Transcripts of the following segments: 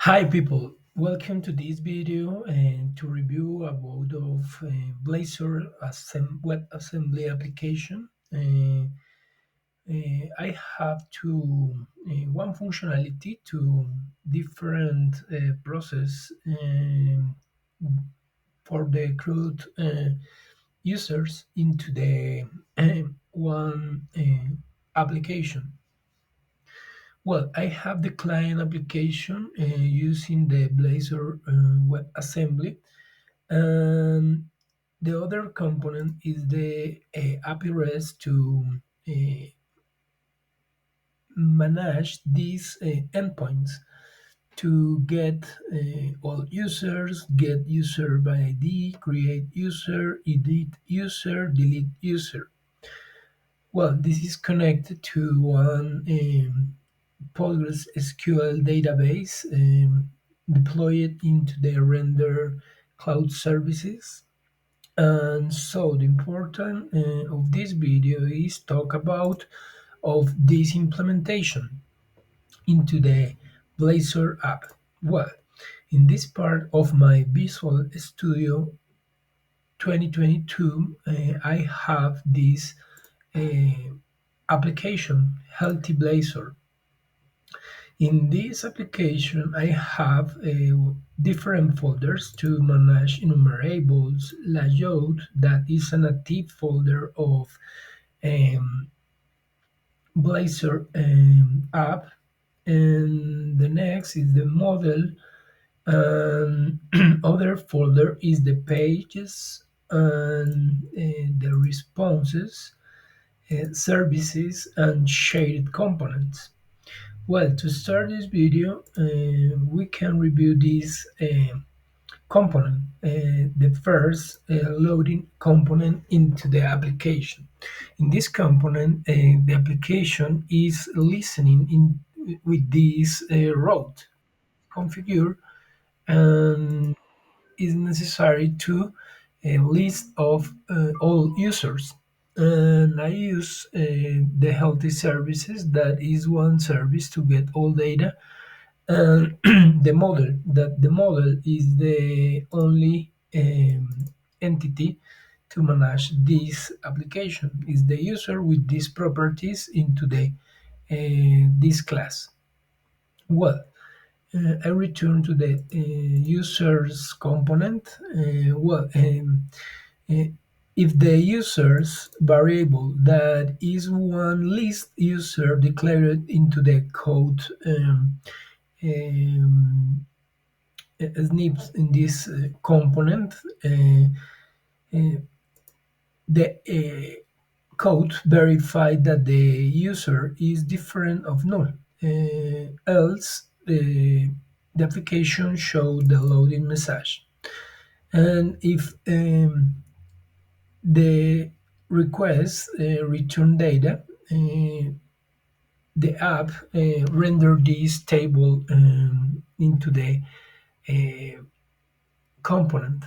Hi people, welcome to this video and to review about of Blazor web assembly application. I have one functionality to different process for the CRUD users into the one application. Well, I have the client application using the Blazor WebAssembly, and the other component is the API REST to uh, manage these endpoints to get all users, get user by ID, create user, edit user, delete user. Well, this is connected to one PostgreSQL database deployed into the render cloud services. And so the important of this video is talk about of this implementation into the Blazor app. Well, in this part of my Visual Studio 2022, I have this uh, application, Healthy Blazor. In this application, I have different folders to manage enumerables, layout, that is a native folder of um, Blazor app, and the next is the model, and other folder is the pages and the responses, services, and shaded components. Well, to start this video, we can review this component, the first loading component into the application. In this component, the application is listening in with this route configure, and is necessary to a list of all users. And I use the healthy services, that is one service to get all data, and the model is the only entity to manage this application, is the user with these properties into the this class. Well, I return to the users component. Uh, if the users variable that is one list user declared into the code um, snips in this component, uh, the code verify that the user is different of null. Else, the application show the loading message. And if the request return data, the app render this table into the uh, component.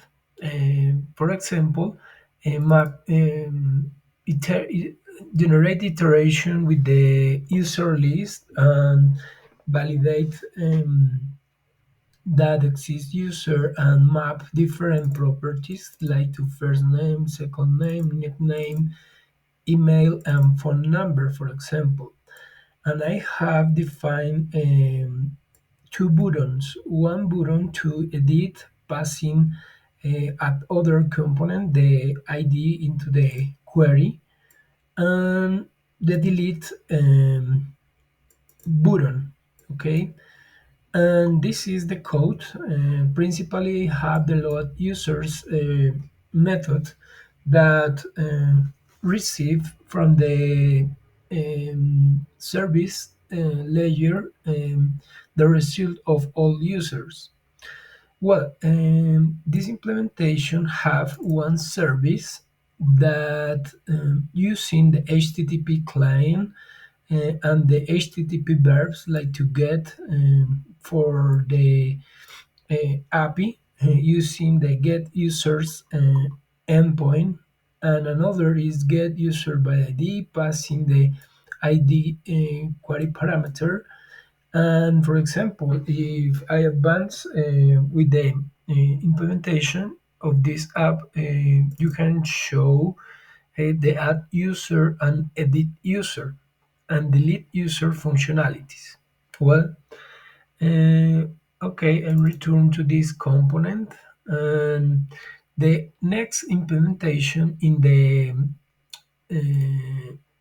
For example, a map generate iteration with the user list and validate that exists user and map different properties like to first name, second name, nickname, email, and phone number, for example. And I have defined two buttons. One button to edit, passing at other component the ID into the query, and the delete button. Okay, and this is the code. Principally, have the load users method that receive from the service layer the result of all users. Well, this implementation have one service that using the HTTP client and the HTTP verbs like to get for the API using the get users endpoint, and another is get user by ID passing the ID query parameter, And for example, if I advance with the implementation of this app, you can show the add user and edit user and delete user functionalities. Well, uh, okay, and return to this component. And the next implementation in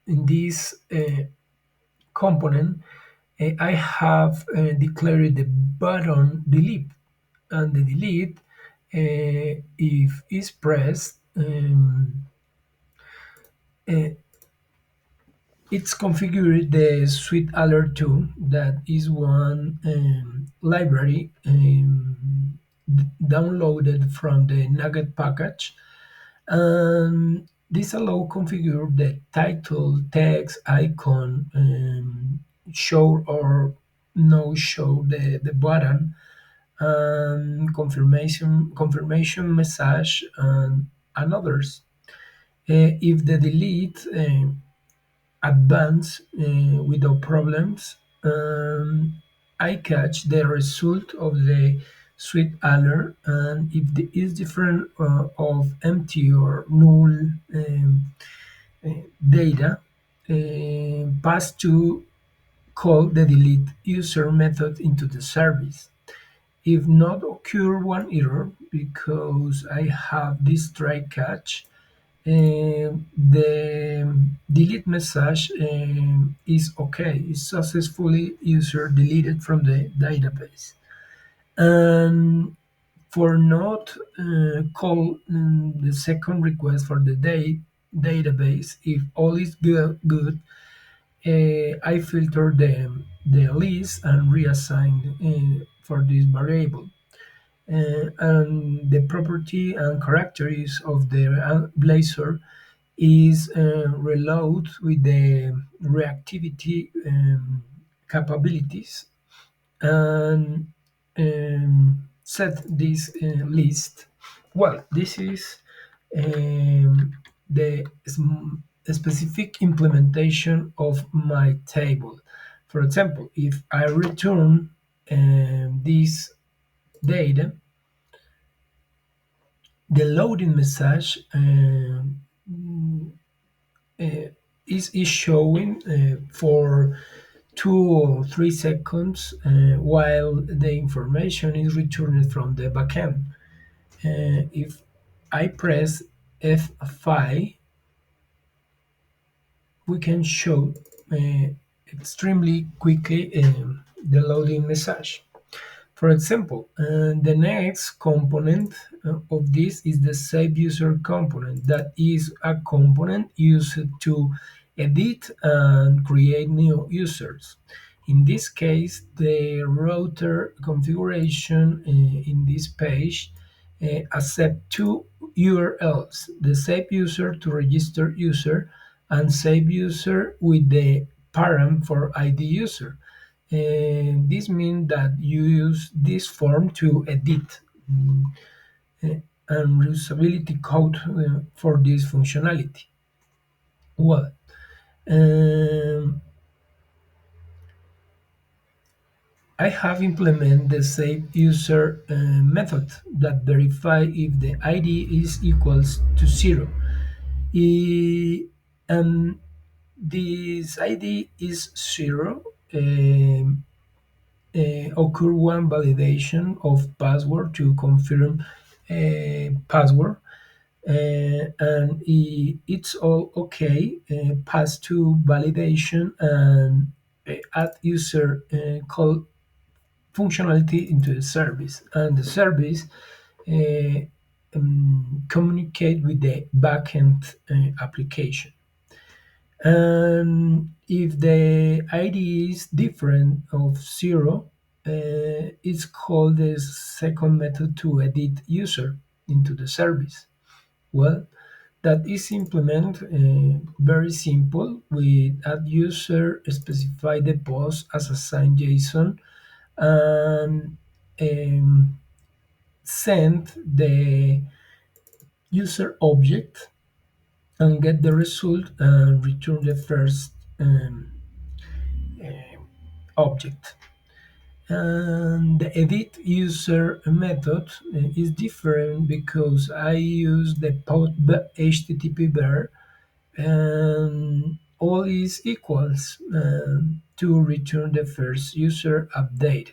this component, I have declared the button delete, and the delete, if is pressed, uh, it's configured the Sweet Alert 2, that is one library downloaded from the Nugget package. And this allow configure the title, text, icon, show or no show the button, confirmation message, and others. If the delete advance without problems, I catch the result of the sweet alert, and if it is different of empty or null uh, data, pass to call the delete user method into the service. If not occur one error because I have this try catch, the delete message is okay. It's successfully user deleted from the database. And for not call the second request for the database, if all is good, I filter the list and reassign for this variable. And the property and characteristics of the Blazor is reload with the reactivity capabilities, and set this list. Well, this is the specific implementation of my table. For example, if I return this data, the loading message is showing for 2 or 3 seconds while the information is returned from the backend. If I press F5, we can show uh, extremely quickly the loading message. For example, the next component of this is the save user component. That is a component used to edit and create new users. In this case, the router configuration in this page accept two URLs: the save user to register user, and save user with the param for ID user. This means that you use this form to edit uh, and reusability code for this functionality. Well, um, I have implemented the save user method that verify if the ID is equals to 0. And this ID is 0. Occur one validation of password to confirm password, and it's all okay. Pass to validation and add user call functionality into the service, and the service uh, communicate with the backend application. And if the ID is different of 0, it's called the second method to edit user into the service. Well, that is implement very simple. With add user, specify the post as a signed JSON, and um, send the user object and get the result and return the first object. And the edit user method is different because I use the pod HTTP var and all is equals to return the first user updated.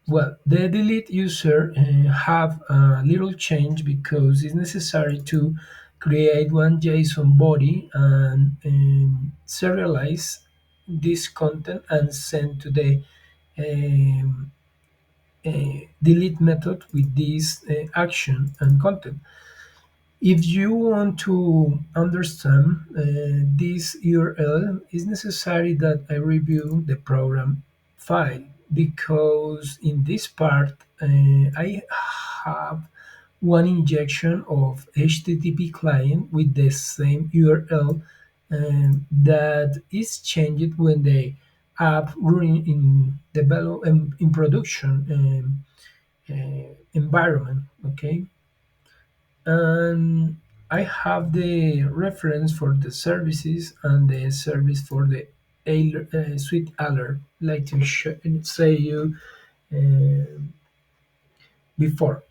Well, the delete user have a little change because it's necessary to create one JSON body and serialize this content and send to the um, delete method with this action and content. If you want to understand this URL, it's necessary that I review the program file because in this part I have one injection of HTTP client with the same URL that is changed when the app running in develop in production environment. Okay, and I have the reference for the services and the service for the suite alert, like to say you uh, before.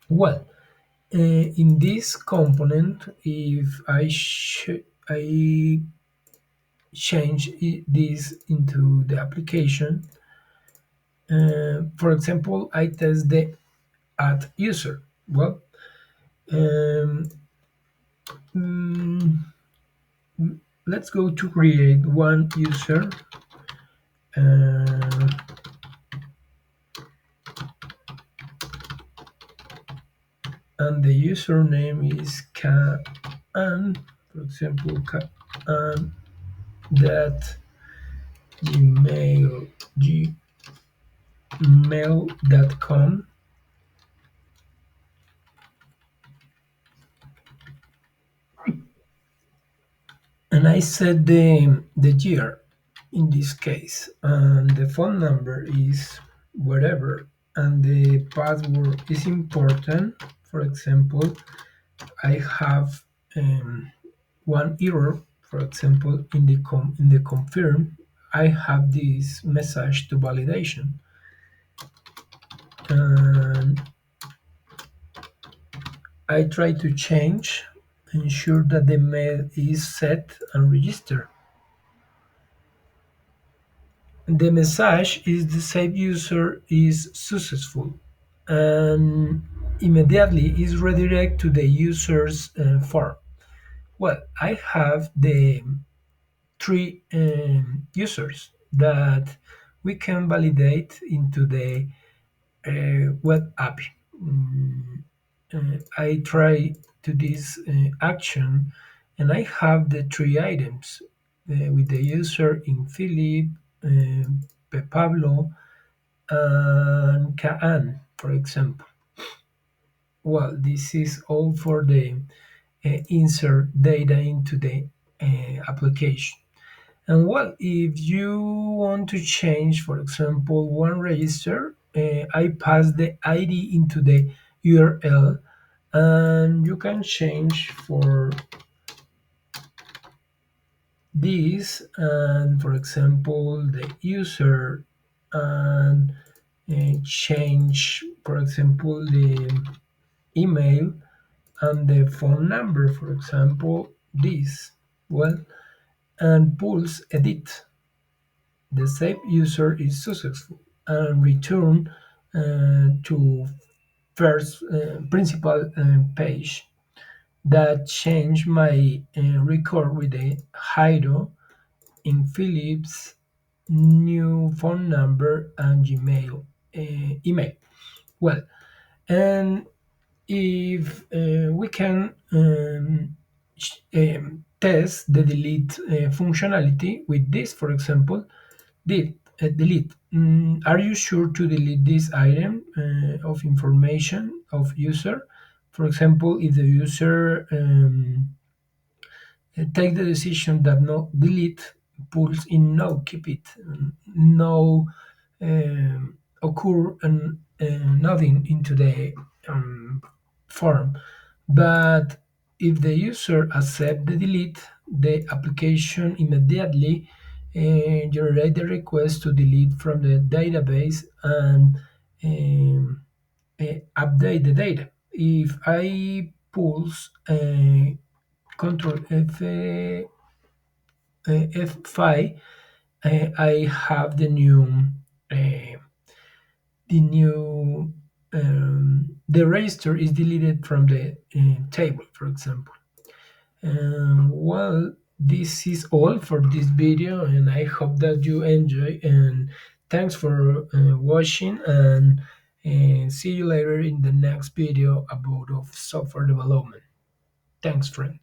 Well, in this component, if I change this into the application, for example, I test the add user. Well, um, mm, let's go to create one user, uh, and the username is Kaan, for example, Kaan that gmail.com, and I set the year in this case, and the phone number is whatever, and the password is important. For example, I have one error. For example, in the confirm, I have this message to validation, and I try to change, ensure that the mail is set and registered. The message is the save user is successful, and immediately is redirect to the user's form. Well, I have the three users that we can validate into the web app. Mm, I try to this action, and I have the three items with the user in Philip, Pablo, and Kaan, for example. Well, this is all for the insert data into the application. And well, if you want to change, for example, one register, I pass the ID into the URL, and you can change for this, and for example, the user, and change, for example, the email and the phone number, for example, this. Well, and pulse edit. The saved user is successful and return to first principal page that change my record with the Jairo in Philip's new phone number and Gmail email. Well, and if we can test the delete functionality with this, for example, delete. Are you sure to delete this item of information of user? For example, if the user take the decision that no delete, pulls in no keep it, no occur and nothing into the form. But if the user accept the delete, the application immediately generate the request to delete from the database and um, update the data. If I pulse Control F5, I have uh, the register is deleted from the table, for example. Well, this is all for this video, and I hope that you enjoy. And thanks for watching. And see you later in the next video about of software development. Thanks, friend.